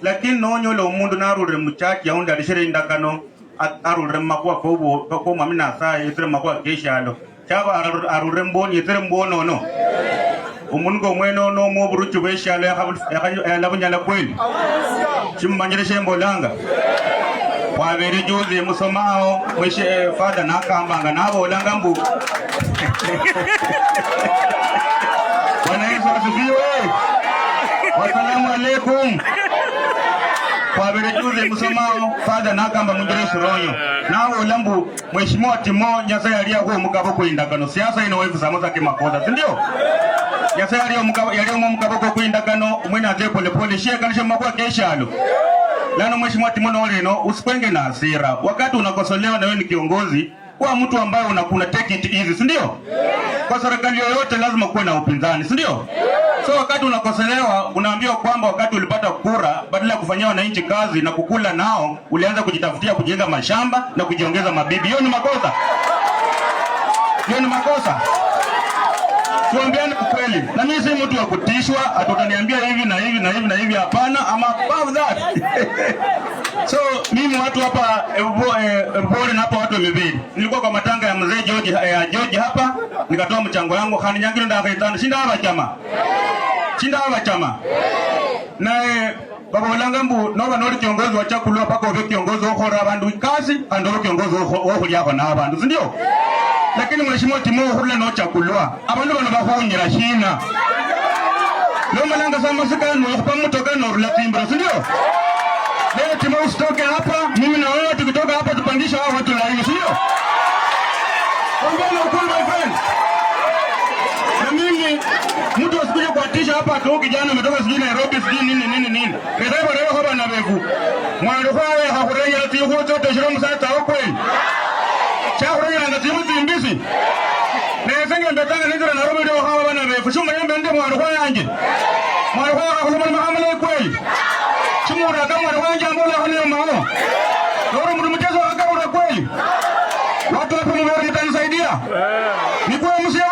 lakini nonyola omundu narure muchaki yaundi alishire indakano arure makwa ko mamina sa yitre makwa keshalo chaba arure mboni yitre mbono no umungo mweno no moburuchu beshalo ya labunyala kweli chimmanyire shembolanga wabere juzi musomao mwishe father nakambanga nabo olanga mbu Bwana Yesu asifiwe. Wasalamu alaikum. Wabere juzi musomao father nakamba munjire suronyo nawe olambu mheshimiwa Timo Nyasaye aliyakuwa mugabo kuindagano siasa ino wevu samoza kimakosa si ndio? Nyasaye aliyo mugabo kuindagano umwene aze pole pole shie kanisha makwa keshalo lano mheshimiwa Timo Noleno usikwenge na hasira wakati unakosolewa na wewe ni kiongozi kwa mtu ambaye unakuna take it easy si ndio? Kwa serikali yoyote lazima kuwe na upinzani si ndio? So wakati unakosolewa unaambiwa kwamba wakati ulipata kura badala ya kufanyia wananchi kazi na kukula nao ulianza kujitafutia kujenga mashamba na kujiongeza mabibi. Hiyo ni makosa. Hiyo ni makosa. Tuambiane ukweli. Na mimi si mtu wa kutishwa atutaniambia hivi na hivi na hivi na hivi hapana ama above that. So mimi watu hapa bora na hapa watu wamebidi. Nilikuwa kwa matanga ya mzee George hapa nikatoa mchango wangu khani nyangiro ndakaitana shinda hapa chama. Shinda hapa chama. Na baba olanga mbu noba noli kiongozi wa chakulwa paka obe kiongozi okora abandu kazi ando kiongozi okuli yako na abandu si ndio? Lakini mheshimiwa Timo hula no chakulwa abandu bana bahunyira shina. Leo malanga sama sikano okupa mutoka no rulatimbra si ndio? Leo Timo usitoke hapa mimi na wewe tukitoka hapa tupandisha hao watu laini si ndio? Ongea ukweli my friend. Na mimi mtu asikuje kuatisha hapa tu kijana umetoka sijui Nairobi sijui nini. Kesho leo hapa na beku. Mwana kwawe hakureja tiyo zote shiro msata kweli. Chakureja na timu timbisi. Na yesenge ndetanga nizira Nairobi leo hapa na beku. Shuma yembe ndi mwana kwawe anje. Mwana kwawe hakuluma mahamala kweli. Chumura kama mwana kwawe anje ambola hali mao. Leo mtu mchezo akaura kweli. Watu hapo mmeona itanisaidia. Ni kwa msio wao.